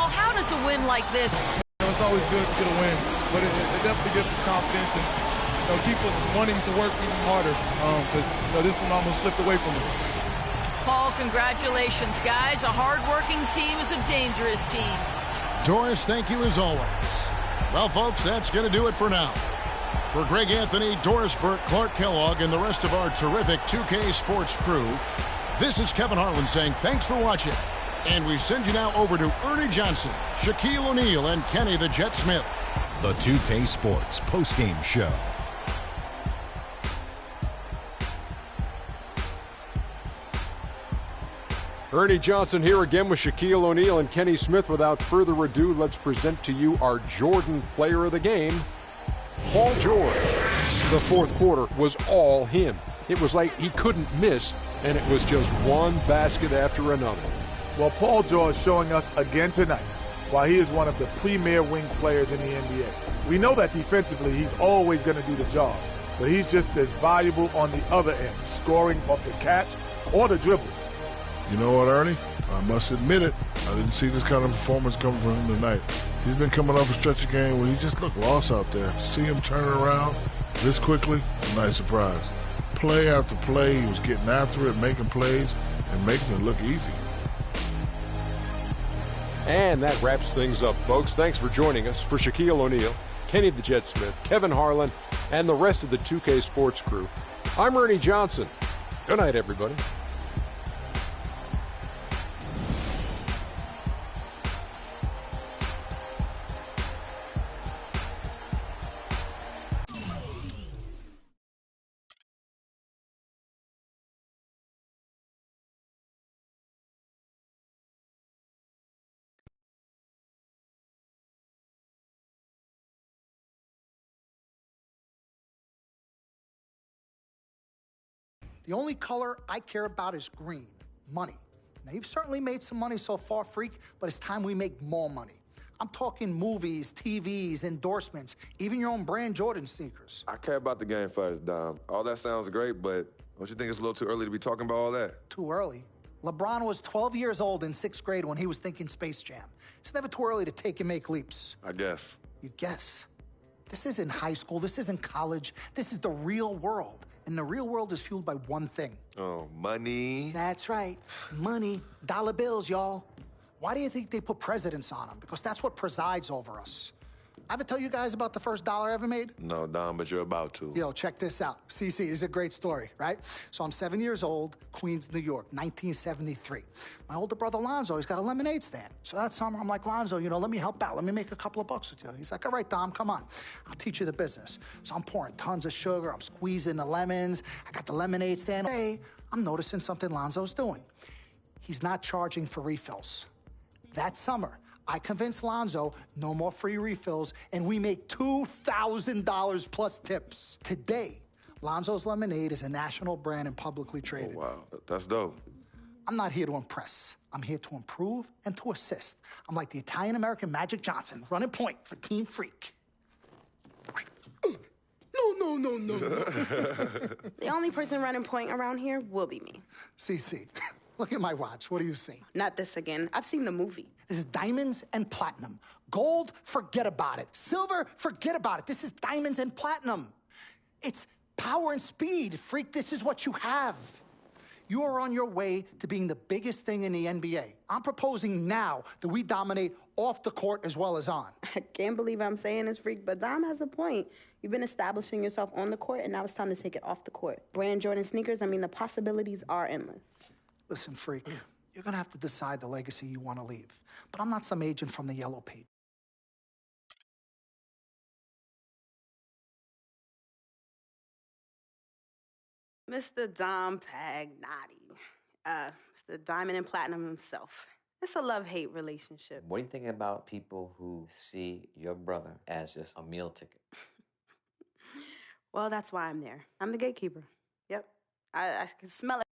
Paul, how does a win like this? It's always good to get a win, but it definitely gives us confidence and keep us wanting to work even harder because this one almost slipped away from us. Paul, congratulations, guys. A hard-working team is a dangerous team. Doris, thank you as always. Well, folks, that's going to do it for now. For Greg Anthony, Doris Burke, Clark Kellogg, and the rest of our terrific 2K Sports crew, this is Kevin Harlan saying thanks for watching. And we send you now over to Ernie Johnson, Shaquille O'Neal, and Kenny the Jet Smith. The 2K Sports postgame show. Ernie Johnson here again with Shaquille O'Neal and Kenny Smith. Without further ado, let's present to you our Jordan player of the game, Paul George. The fourth quarter was all him. It was like he couldn't miss, and it was just one basket after another. Well, Paul George showing us again tonight why he is one of the premier wing players in the NBA. We know that defensively he's always going to do the job, but he's just as valuable on the other end, scoring off the catch or the dribble. You know what, Ernie? I must admit it. I didn't see this kind of performance coming from him tonight. He's been coming off a stretch of game where he just looked lost out there. To see him turn around this quickly, a nice surprise. Play after play, he was getting after it, making plays, and making it look easy. And that wraps things up, folks. Thanks for joining us. For Shaquille O'Neal, Kenny the Jet Smith, Kevin Harlan, and the rest of the 2K Sports crew, I'm Ernie Johnson. Good night, everybody. The only color I care about is green, money. Now, you've certainly made some money so far, Freak, but it's time we make more money. I'm talking movies, TVs, endorsements, even your own brand Jordan sneakers. I care about the game first, Dom. All that sounds great, but don't you think it's a little too early to be talking about all that? Too early? LeBron was 12 years old in 6th grade when he was thinking Space Jam. It's never too early to take and make leaps. I guess. You guess? This isn't high school. This isn't college. This is the real world. And the real world is fueled by one thing. Oh, money. That's right. Money. Dollar bills, y'all. Why do you think they put presidents on them? Because that's what presides over us. I ever tell you guys about the first dollar I ever made? No, Dom, but you're about to. Yo, check this out. CC, this is a great story, right? So I'm 7 years old, Queens, New York, 1973. My older brother, Lonzo, he's got a lemonade stand. So that summer, I'm like, Lonzo, let me help out. Let me make a couple of bucks with you. He's like, all right, Dom, come on. I'll teach you the business. So I'm pouring tons of sugar. I'm squeezing the lemons. I got the lemonade stand. Hey, I'm noticing something Lonzo's doing. He's not charging for refills. That summer, I convinced Lonzo, no more free refills, and we make $2,000 plus tips. Today, Lonzo's Lemonade is a national brand and publicly traded. Oh, wow. That's dope. I'm not here to impress. I'm here to improve and to assist. I'm like the Italian-American Magic Johnson, running point for Team Freak. No. The only person running point around here will be me. CC, look at my watch. What do you see? Not this again. I've seen the movie. This is diamonds and platinum. Gold, forget about it. Silver, forget about it. This is diamonds and platinum. It's power and speed. Freak, this is what you have. You are on your way to being the biggest thing in the NBA. I'm proposing now that we dominate off the court as well as on. I can't believe I'm saying this, Freak, but Dom has a point. You've been establishing yourself on the court, and now it's time to take it off the court. Brand Jordan sneakers, the possibilities are endless. Listen, Freak, you're going to have to decide the legacy you want to leave. But I'm not some agent from the Yellow Page. Mr. Dom Pagnotti, Mr. Diamond and Platinum himself. It's a love-hate relationship. What do you think about people who see your brother as just a meal ticket? Well, that's why I'm there. I'm the gatekeeper. Yep. I can smell it.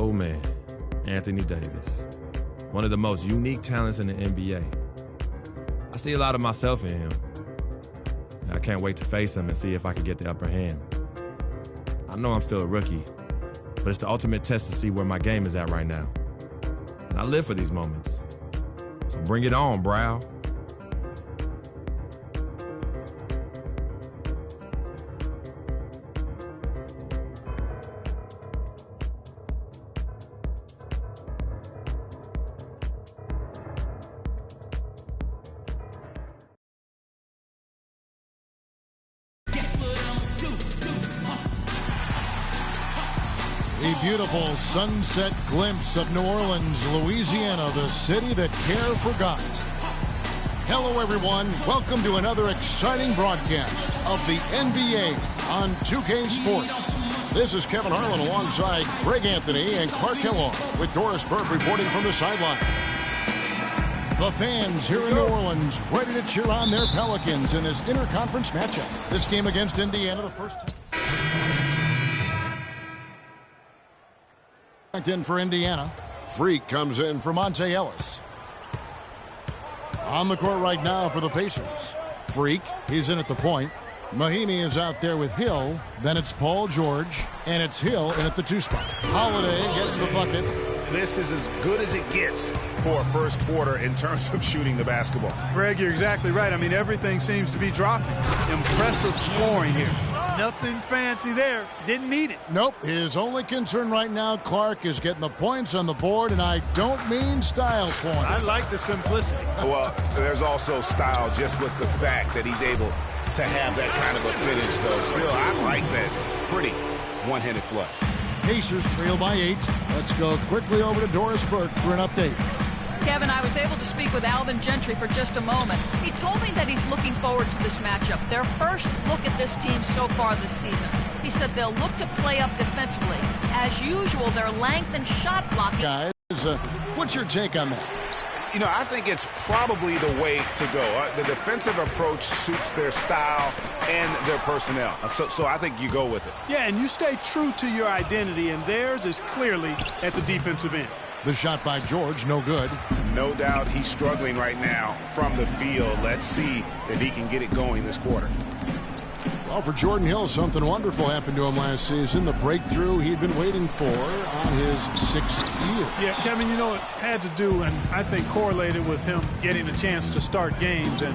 old man, Anthony Davis. One of the most unique talents in the NBA. I see a lot of myself in him. I can't wait to face him and see if I can get the upper hand. I know I'm still a rookie, but it's the ultimate test to see where my game is at right now. And I live for these moments. So bring it on, Brow. A beautiful sunset glimpse of New Orleans, Louisiana, the city that care forgot. Hello, everyone. Welcome to another exciting broadcast of the NBA on 2K Sports. This is Kevin Harlan alongside Greg Anthony and Clark Kellogg with Doris Burke reporting from the sideline. The fans here in New Orleans ready to cheer on their Pelicans in this interconference matchup. This game against Indiana, the first time. In for Indiana. Freak comes in for Monte Ellis. On the court right now for the Pacers. Freak, he's in at the point. Mahinmi is out there with Hill. Then it's Paul George, and it's Hill in at the 2 spot. Holiday gets the bucket. This is as good as it gets for a first quarter in terms of shooting the basketball. Greg, you're exactly right. I mean, everything seems to be dropping. Impressive scoring here. Nothing fancy there. Didn't need it. Nope. His only concern right now, Clark, is getting the points on the board, and I don't mean style points. I like the simplicity. Well, there's also style just with the fact that he's able to have that kind of a finish, though. Still, I like that pretty one-handed flush. Pacers trail by 8. Let's go quickly over to Doris Burke for an update. Kevin, I was able to speak with Alvin Gentry for just a moment. He told me that he's looking forward to this matchup, their first look at this team so far this season. He said they'll look to play up defensively. As usual, their length and shot blocking. Guys, what's your take on that? You know, I think it's probably the way to go. The defensive approach suits their style and their personnel. So I think you go with it. Yeah, and you stay true to your identity, and theirs is clearly at the defensive end. The shot by George, no good. No doubt he's struggling right now from the field. Let's see if he can get it going this quarter. Well, for Jordan Hill, something wonderful happened to him last season. The breakthrough he'd been waiting for on his 6th year. Yeah, Kevin, you know, it had to do, and I think correlated with him getting a chance to start games, and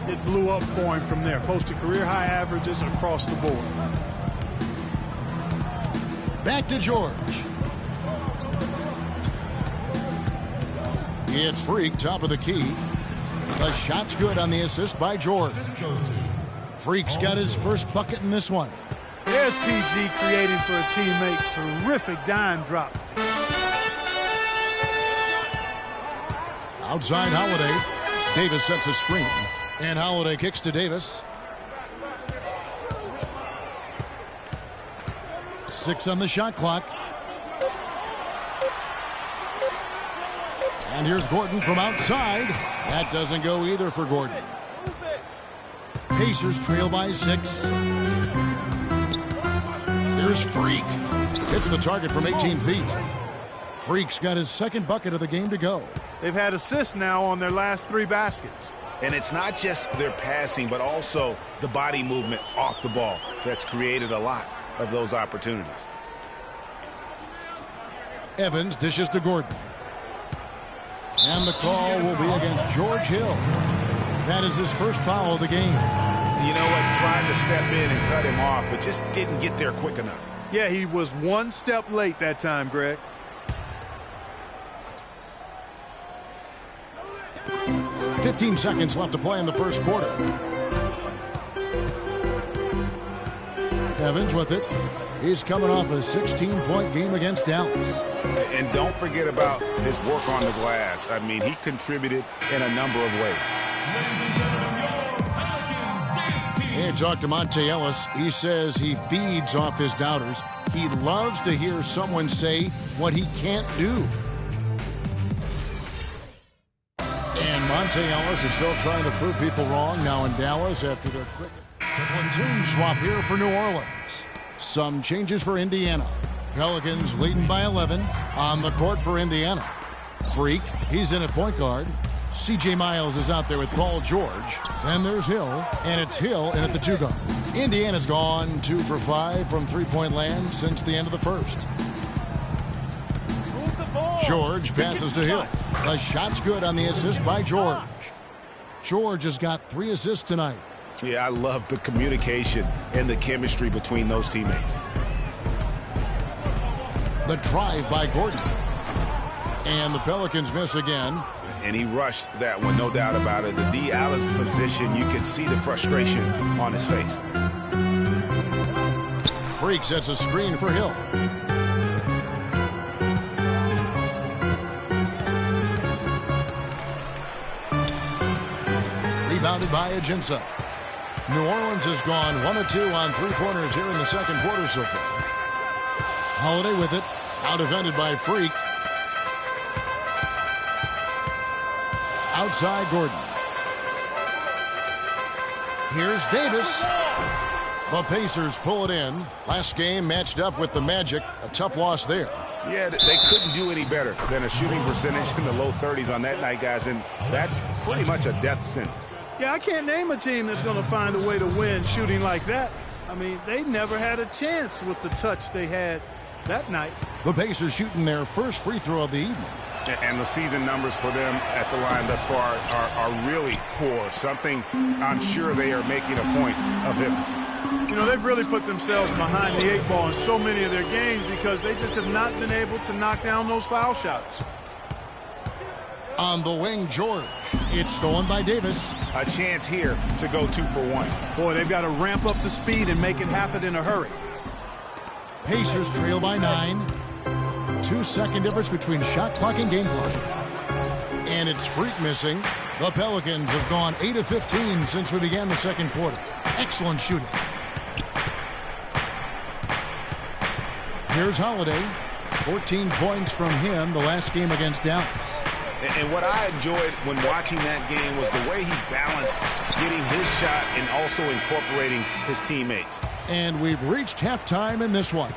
it blew up for him from there. Posted career-high averages across the board. Back to George. It's Freak, top of the key. The shot's good on the assist by George. Freak's got his first bucket in this one. There's PG creating for a teammate. Terrific dime drop. Outside Holiday. Davis sets a screen. And Holiday kicks to Davis. 6 on the shot clock. And here's Gordon from outside. That doesn't go either for Gordon. Pacers trail by 6. Here's Freak. Hits the target from 18 feet. Freak's got his second bucket of the game to go. They've had assists now on their last 3 baskets. And it's not just their passing, but also the body movement off the ball that's created a lot of those opportunities. Evans dishes to Gordon. And the call will be against George Hill. That is his first foul of the game. You know what? Trying to step in and cut him off, but just didn't get there quick enough. Yeah, he was 1 step late that time, Greg. "15 seconds left to play in the first quarter. Evans with it. He's coming off a 16-point game against Dallas. And don't forget about his work on the glass. I mean, he contributed in a number of ways. Hey, talk to Monte Ellis. He says he feeds off his doubters. He loves to hear someone say what he can't do. And Monte Ellis is still trying to prove people wrong now in Dallas after their quick platoon swap here for New Orleans. Some changes for Indiana. Pelicans leading by 11 on the court for Indiana. Freak, he's in at point guard. C.J. Miles is out there with Paul George. Then there's Hill, and it's Hill in at the 2 guard. Indiana's gone 2 for 5 from three-point land since the end of the first. George passes to Hill. The shot's good on the assist by George. George has got 3 assists tonight. Yeah, I love the communication and the chemistry between those teammates. The drive by Gordon. And the Pelicans miss again. And he rushed that one, no doubt about it. The D. Alice position, you could see the frustration on his face. Freak sets a screen for Hill. Rebounded by Ajinça. New Orleans has gone 1 of 2 on 3-pointers here in the second quarter so far. Holiday with it. Out defended by Freak. Outside Gordon. Here's Davis. The Pacers pull it in. Last game matched up with the Magic. A tough loss there. Yeah, they couldn't do any better than a shooting percentage in the low 30s on that night, guys, and that's pretty much a death sentence. Yeah, I can't name a team that's going to find a way to win shooting like that. I mean, they never had a chance with the touch they had that night. The Pacers shooting their first free throw of the evening. And the season numbers for them at the line thus far are really poor. Something I'm sure they are making a point of emphasis. You know, they've really put themselves behind the 8 ball in so many of their games because they just have not been able to knock down those foul shots. On the wing, George. It's stolen by Davis. A chance here to go 2 for 1. Boy, they've got to ramp up the speed and make it happen in a hurry. Pacers trail by 9. 2-second difference between shot clock and game clock. And it's Freak missing. The Pelicans have gone 8 of 15 since we began the second quarter. Excellent shooting. Here's Holiday. 14 points from him the last game against Dallas. And what I enjoyed when watching that game was the way he balanced getting his shot and also incorporating his teammates. And we've reached halftime in this one.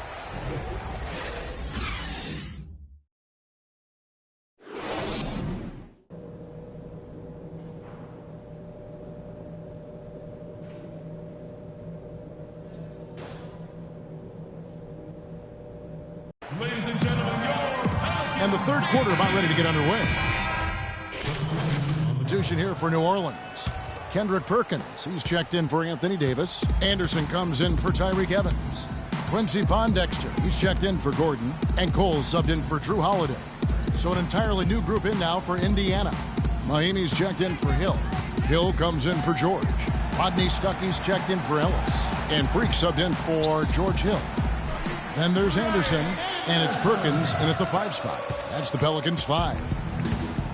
Ladies and gentlemen, and the third quarter about ready to get underway. Substitution here for New Orleans. Kendrick Perkins, he's checked in for Anthony Davis. Anderson comes in for Tyreke Evans. Quincy Pondexter, he's checked in for Gordon. And Cole subbed in for Drew Holiday. So an entirely new group in now for Indiana. Miami's checked in for Hill. Hill comes in for George. Rodney Stuckey's checked in for Ellis. And Freak subbed in for George Hill. Then there's Anderson, and it's Perkins in at the 5 spot. That's the Pelicans 5.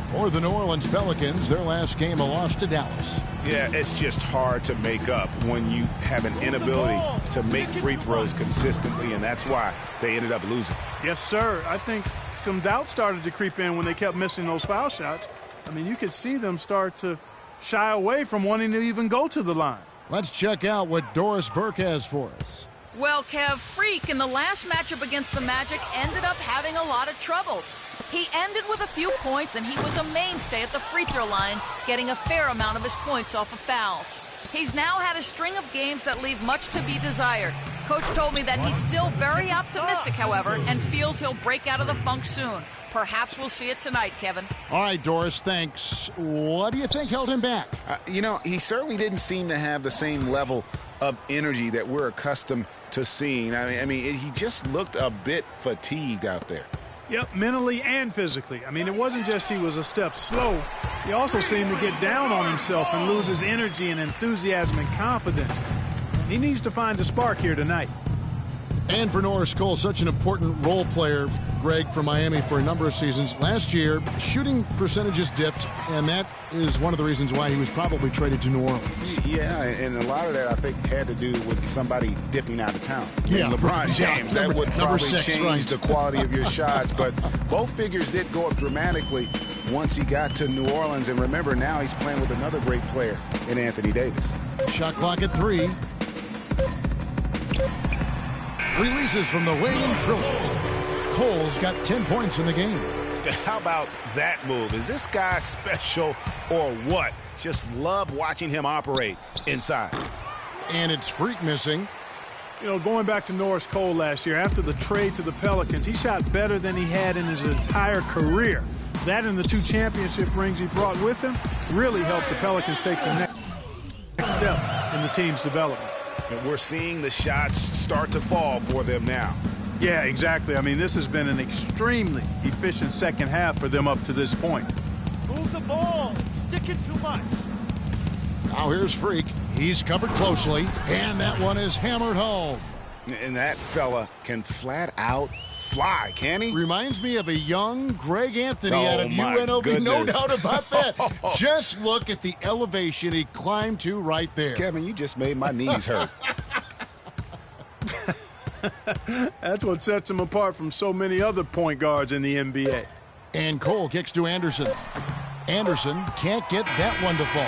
For the New Orleans Pelicans, their last game a loss to Dallas. Yeah, it's just hard to make up when you have an inability to make free throws consistently, and that's why they ended up losing. Yes, sir. I think some doubt started to creep in when they kept missing those foul shots. I mean, you could see them start to shy away from wanting to even go to the line. Let's check out what Doris Burke has for us. Well, Kev, Freak in the last matchup against the Magic ended up having a lot of troubles. He ended with a few points, and he was a mainstay at the free throw line, getting a fair amount of his points off of fouls. He's now had a string of games that leave much to be desired. Coach told me that he's still very optimistic, however, and feels he'll break out of the funk soon. Perhaps we'll see it tonight, Kevin. All right, Doris, thanks. What do you think held him back? You know, he certainly didn't seem to have the same level of energy that we're accustomed to seeing. I mean, he just looked a bit fatigued out there. Yep, mentally and physically. I mean, it wasn't just he was a step slow. He also seemed to get down on himself and lose his energy and enthusiasm and confidence. He needs to find a spark here tonight. And for Norris Cole, such an important role player, Greg, for Miami for a number of seasons. Last year, shooting percentages dipped, and that is one of the reasons why he was probably traded to New Orleans. Yeah, and a lot of that, I think, had to do with somebody dipping out of town. Yeah. LeBron James, that would probably 6, change right. the quality of your shots. But both figures did go up dramatically once he got to New Orleans. And remember, now he's playing with another great player in Anthony Davis. Shot clock at 3. Releases from the wing and drills it. Cole's got 10 points in the game. How about that move? Is this guy special or what? Just love watching him operate inside. And it's Freak missing. You know, going back to Norris Cole last year, after the trade to the Pelicans, he shot better than he had in his entire career. That and the 2 championship rings he brought with him really helped the Pelicans take the next step in the team's development. And we're seeing the shots start to fall for them now. Yeah, exactly. I mean, this has been an extremely efficient second half for them up to this point. Move the ball. Stick it too much. Now here's Freak. He's covered closely, and that one is hammered home. And that fella can flat out fly, can he? Reminds me of a young Greg Anthony out of my UNLV. goodness. No doubt about that. Just look at the elevation he climbed to right there. Kevin, you just made my knees hurt. That's what sets him apart from so many other point guards in the NBA. And Cole kicks to Anderson. Anderson can't get that one to fall.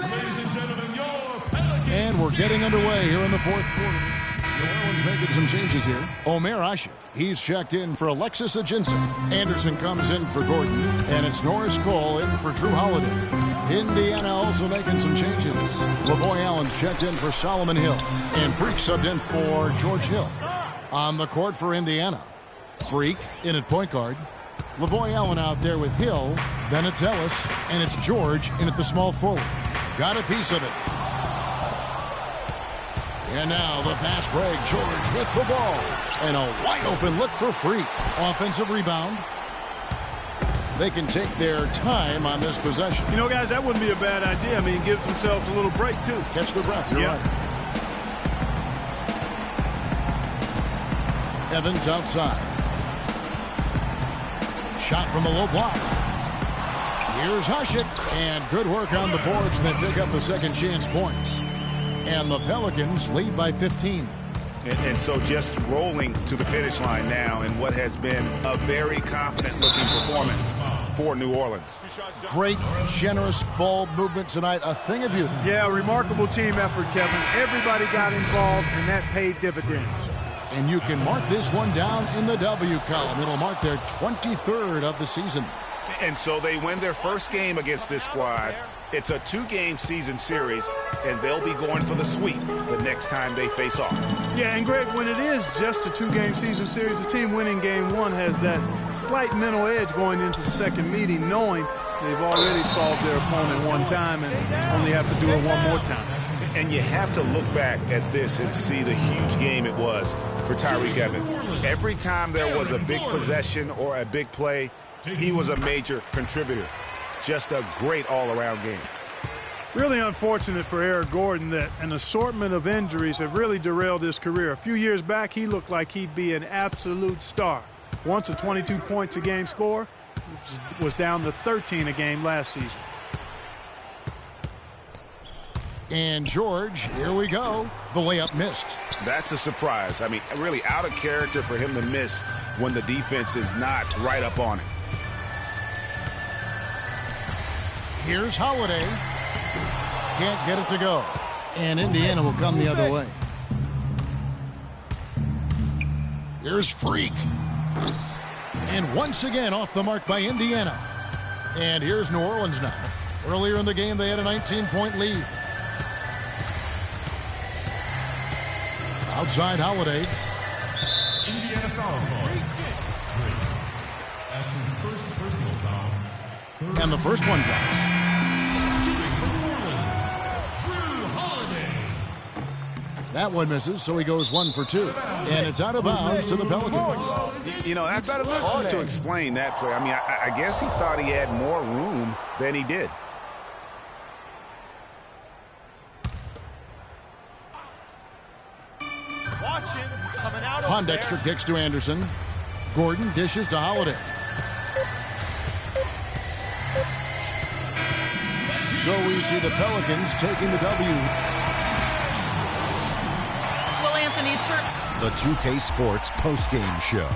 Ladies and gentlemen, your Pelicans. And we're getting underway here in the fourth quarter. New Orleans making some changes here. Omer Ashik, he's checked in for Alexis Ajinça. Anderson comes in for Gordon, and it's Norris Cole in for Drew Holiday. Indiana also making some changes. Lavoy Allen's checked in for Solomon Hill, and Freak subbed in for George Hill. On the court for Indiana, Freak in at point guard. Lavoy Allen out there with Hill. Then it's Ellis, and it's George in at the small forward. Got a piece of it. And now the fast break. George with the ball. And a wide open look for Freak. Offensive rebound. They can take their time on this possession. You know, guys, that wouldn't be a bad idea. I mean, gives themselves a little break, too. Catch the breath. You're right. Evans outside. Shot from a low block. Here's Ashik. And good work on the boards. And they pick up the second chance points. And the Pelicans lead by 15. And so just rolling to the finish line now in what has been a very confident-looking performance for New Orleans. Great, generous ball movement tonight. A thing of beauty. Yeah, remarkable team effort, Kevin. Everybody got involved, and that paid dividends. And you can mark this one down in the W column. It'll mark their 23rd of the season. And so they win their first game against this squad. It's a 2-game season series, and they'll be going for the sweep the next time they face off. Yeah, and Greg, when it is just a 2-game season series, the team winning game 1 has that slight mental edge going into the second meeting, knowing they've already solved their opponent one time and only have to do it one more time. And you have to look back at this and see the huge game it was for Tyreke Evans. Every time there was a big possession or a big play, he was a major contributor. Just a great all-around game. Really unfortunate for Eric Gordon that an assortment of injuries have really derailed his career. A few years back, he looked like he'd be an absolute star. Once a 22 points a game score, was down to 13 a game last season. And George, here we go. The layup missed. That's a surprise. I mean, really out of character for him to miss when the defense is not right up on him. Here's Holiday. Can't get it to go. And Indiana will come the other way. Here's Freak. And once again off the mark by Indiana. And here's New Orleans now. Earlier in the game, they had a 19-point lead. Outside Holiday. Indiana foul call. That's his first personal foul. And the first one drops. That one misses, so he goes 1 for 2. And it's out of bounds to the Pelicans. You know, that's hard to explain that play. I mean, I guess he thought he had more room than he did. Pondexter kicks to Anderson. Gordon dishes to Holiday. So we see the Pelicans taking the W. Well, Anthony, sir. The 2K Sports postgame show.